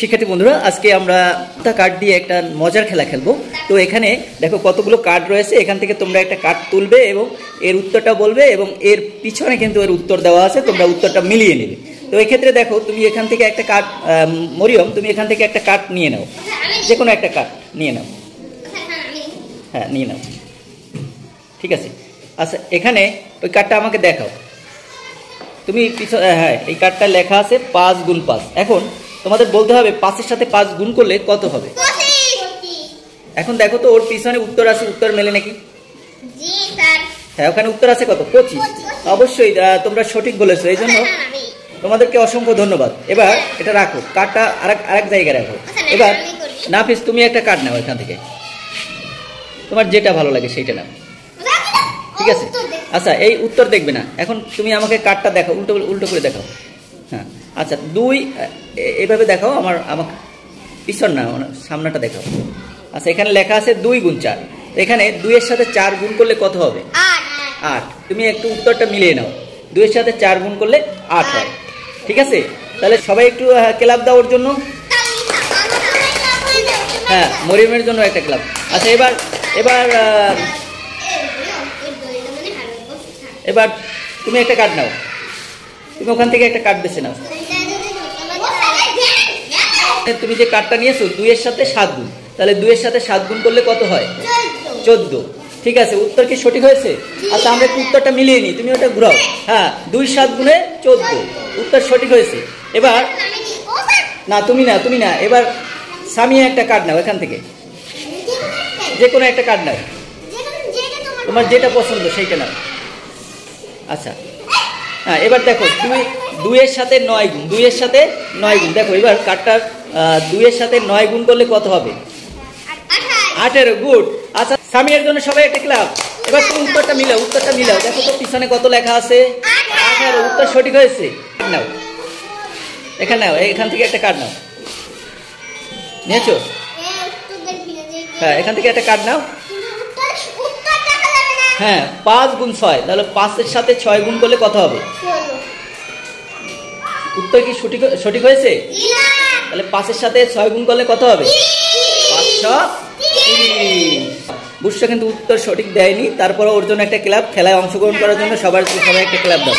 শিক্ষার্থী বন্ধুরা, আজকে আমরা কার্ড দিয়ে একটা মজার খেলা খেলবো। তো এখানে দেখো কতগুলো কার্ড রয়েছে, এখান থেকে তোমরা একটা কার্ড তুলবে এবং এর উত্তরটা বলবে এবং এর পিছনে কিন্তু এর উত্তর দেওয়া আছে, তোমরা উত্তরটা মিলিয়ে নেবে। তো এই ক্ষেত্রে দেখো তুমি এখান থেকে একটা কার্ড, মরিয়ম তুমি এখান থেকে একটা কার্ড নিয়ে নাও, যে কোনো একটা কার্ড নিয়ে নাও। হ্যাঁ, নিয়ে নাও, ঠিক আছে। আচ্ছা, এখানে ওই কার্ডটা আমাকে দেখাও তুমি। হ্যাঁ, এই কার্ডটা লেখা আছে 5 গুণ 5। এখন তোমাদের বলতে হবে 5-এর সাথে 5 গুণ করলে কত হবে। এখন দেখো তো ওর পিছনে উত্তর আছে, উত্তর মেলে নাকি? হ্যাঁ, ওখানে উত্তর আছে কত? 25। অবশ্যই তোমরা সঠিক বলেছো, এই জন্য তোমাদেরকে অসংখ্য ধন্যবাদ। এবার এটা রাখো, কার্ডটা আরেক জায়গায় রাখো। এবার নাফিস তুমি একটা কার্ড নাও এখান থেকে, তোমার যেটা ভালো লাগে সেইটা নাও, ঠিক আছে? আচ্ছা, এই উত্তর দেখবে না, এখন তুমি আমাকে কার্ডটা দেখাও, উল্টো করে দেখাও। হ্যাঁ, আচ্ছা 2 এইভাবে দেখাও, আমাকে পিছন না, সামনাটা দেখাও। আচ্ছা, এখানে লেখা আছে 2 গুণ 4। এখানে 2 এর সাথে 4 গুণ করলে কত হবে? 8। তুমি একটু উত্তরটা মিলিয়ে নাও, 2 এর সাথে 4 গুণ করলে 8 হয়, ঠিক আছে? তাহলে সবাই একটু ক্লাব দাও ওর জন্য। হ্যাঁ, মরিয়মের জন্য একটা ক্লাব। আচ্ছা, এবার তুমি একটা কার্ড নাও, তুমি ওখান থেকে একটা কার্ড বেছে নাও। তুমি যে কার্ডটা নিয়েছো 2 এর সাথে 7 গুণ, তাহলে 2 এর সাথে 7 গুণ করলে কত হয়? 14। ঠিক আছে, উত্তর কি সঠিক হয়েছে? আচ্ছা, আমরা একটু উত্তরটা মিলিয়ে নিই, তুমি ওটা ঘুরাও। হ্যাঁ, 2 7 গুণে 14, উত্তর সঠিক হয়েছে। এবার না, তুমি না, এবার সামিয়া একটা কার্ড নাও এখান থেকে, যে কোনো একটা কার্ড নাও, তোমার যেটা পছন্দ সেইটা নাও। আচ্ছা, হ্যাঁ, এবার দেখো 2 এর সাথে 9 গুণ, 2 এর সাথে 9 গুণ। দেখো এবার কার্ডটার 2 এর সাথে 9 গুণ করলে কত হবে? 18। গুড। আচ্ছা, সামিয়ার জন্য সবাই একটা ক্লাব। এবার তুমি উত্তরটা মিলাও, দেখো তো পিছনে কত লেখা আছে? 18। উত্তর সঠিক হয়েছে। নাও, এখানে নাও, এখান থেকে একটা কার্ড নাও। নিয়েছো? হ্যাঁ, এখান থেকে একটা কার্ড নাও। হ্যাঁ, 5 গুণ 6, তাহলে 5 এর সাথে 6 গুণ করলে কত হবে? উত্তর কি সঠিক হয়েছে? তাহলে 5 এর সাথে 6 গুণ করলে কত হবে? 5 6 30। বুঝছো, কিন্তু উত্তর সঠিক দেয়নি। তারপরে ওর জন্য একটা ক্লাব, খেলায় অংশগ্রহণ করার জন্য সবাই একটা ক্লাব দাও।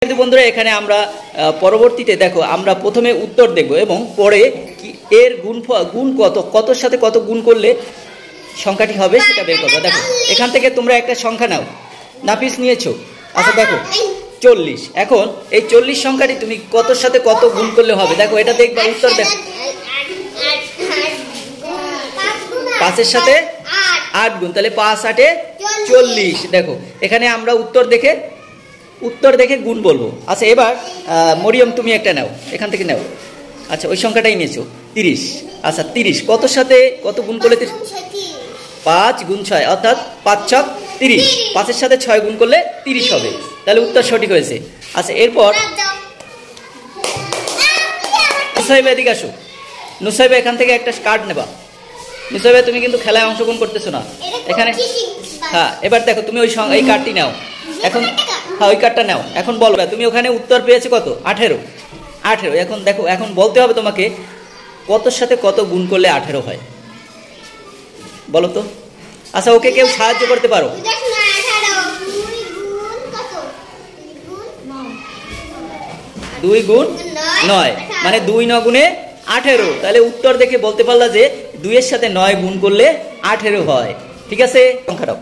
কিন্তু বন্ধুরা, এখানে আমরা পরবর্তীতে দেখো আমরা প্রথমে উত্তর দেখব এবং পরে এর গুণ কতর সাথে কত গুণ করলে সংখ্যাটি হবে সেটা বের করবো। দেখো এখান থেকে তোমরা একটা সংখ্যা নাও, নাফিস নিয়েছো। আচ্ছা, দেখো 40। এখন এই 40 সংখ্যাটি তুমি কতর সাথে কত গুণ করলে হবে? দেখো এটা দেখবা, উত্তর দেখো। 5 এর সাথে 8 গুণ, তাহলে 5 8 40। দেখো এখানে আমরা উত্তর দেখে গুণ বলবো। আচ্ছা, এবার মরিয়ম তুমি একটা নাও, এখান থেকে নাও। আচ্ছা, ওই সংখ্যাটাই নিয়েছো 30। আচ্ছা, 30 কতর সাথে কত গুণ করলে? 5 গুণ 6, অর্থাৎ 5 6 30। 5 এর সাথে 6 গুণ করলে 30 হবে, তাহলে উত্তর সঠিক হয়েছে। আচ্ছা, এরপর নুসাইবা, এদিকে আসো। নুসাইবা, এখান থেকে একটা কার্ড নেবা। নুসাইবা, তুমি কিন্তু খেলায় অংশগ্রহণ করতেছো না এখানে। হ্যাঁ, এবার দেখো তুমি এই কার্ডটি নাও এখন। হ্যাঁ, ওই কার্ডটা নাও। এখন বলো তুমি ওখানে উত্তর পেয়েছো কত? 18। এখন দেখো, এখন বলতে হবে তোমাকে কতর সাথে কত গুণ করলে 18 হয়, বলো তো। আচ্ছা, ওকে কেউ সাহায্য করতে পারো? 2 গুণ 9, মানে 2 9 গুণে 18। তাহলে উত্তর দেখে বলতে পারলা যে 2 এর সাথে 9 গুণ করলে 18 হয়, ঠিক আছে? সংখ্যা নাও,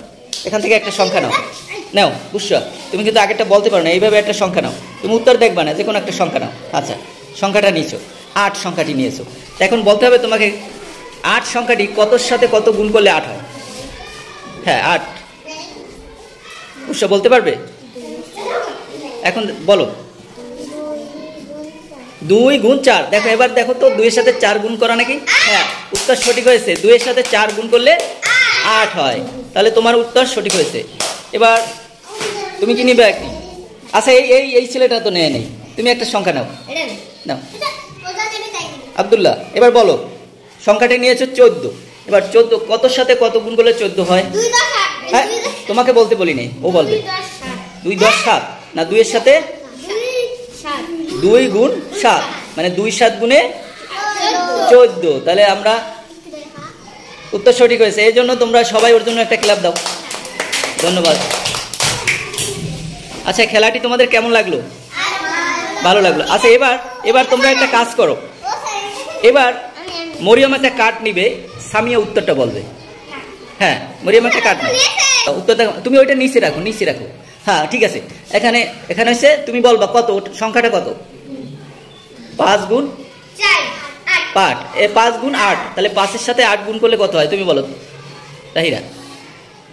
এখান থেকে একটা সংখ্যা নাও। বুঝছো, তুমি কিন্তু আগেরটা বলতে পারো না, এইভাবে একটা সংখ্যা নাও। তুমি উত্তর দেখবা না, যে কোনো একটা সংখ্যা নাও। আচ্ছা, সংখ্যাটা নিয়েছো, 8 সংখ্যাটি নিয়েছো। এখন বলতে হবে তোমাকে 8 সংখ্যাটি কতর সাথে কত গুণ করলে 8 হয়? হ্যাঁ, 8। বুঝছো, বলতে পারবে? এখন বলো। 2 গুণ 4। দেখো এবার দেখো তো 2 এর সাথে 4 গুণ করা নাকি? হ্যাঁ, উত্তর সঠিক হয়েছে। 2 এর সাথে 4 গুণ করলে 8 হয়, তাহলে তোমার উত্তর সঠিক হয়েছে। এবার তুমি কি নিবে? আচ্ছা, এই ছেলেটা তো নেয় নেই, তুমি একটা সংখ্যা নাও। আব্দুল্লাহ, এবার বলো, সংখ্যাটি নিয়েছো 14। এবার 14 কতর সাথে কত গুণ করলে 14 হয়? হ্যাঁ, তোমাকে বলতে বলি নেই, ও বলবে। 2 10 7 না, 2 এর সাথে 2 গুণ 7। মানে 2 7 গুণে 14। তাহলে আমরা উত্তর সঠিক হয়েছে। এই জন্য তোমরা সবাই ওর জন্য একটা ক্লাব দাও। ধন্যবাদ। আচ্ছা, খেলাটি তোমাদের কেমন লাগলো? ভালো লাগলো। আচ্ছা, এবার তোমরা একটা কাজ করো। এবার মরিয়ম একটা কার্ড নিবে, সামিয়া উত্তরটা বলবে। হ্যাঁ, মরিয়ম একটা কার্ড নিবে, উত্তরটা তুমি ওইটা নিচে রাখো। হ্যাঁ, ঠিক আছে। এখানে হচ্ছে তুমি বলবা কত, সংখ্যাটা কত? 5 গুণ 8। 5 গুণ 8, তাহলে 5-এর সাথে 8 গুণ করলে কত হয় তুমি বলো তাহিরা?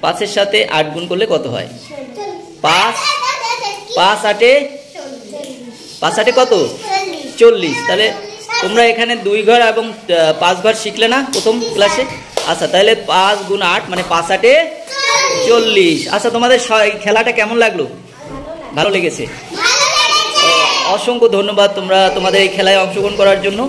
5-এর সাথে 8 গুণ করলে কত হয়? 5 8 কত? 40। তাহলে তোমরা এখানে 2 ঘর এবং 5 ঘর শিখলে না প্রথম ক্লাসে? আচ্ছা, তাহলে 5 গুণ 8 মানে 5 8 40। আচ্ছা, তোমাদের খেলাটা কেমন লাগলো? ভালো লেগেছে? অসংখ্য ধন্যবাদ তোমরা তোমাদের এই খেলায় অংশগ্রহণ করার জন্য।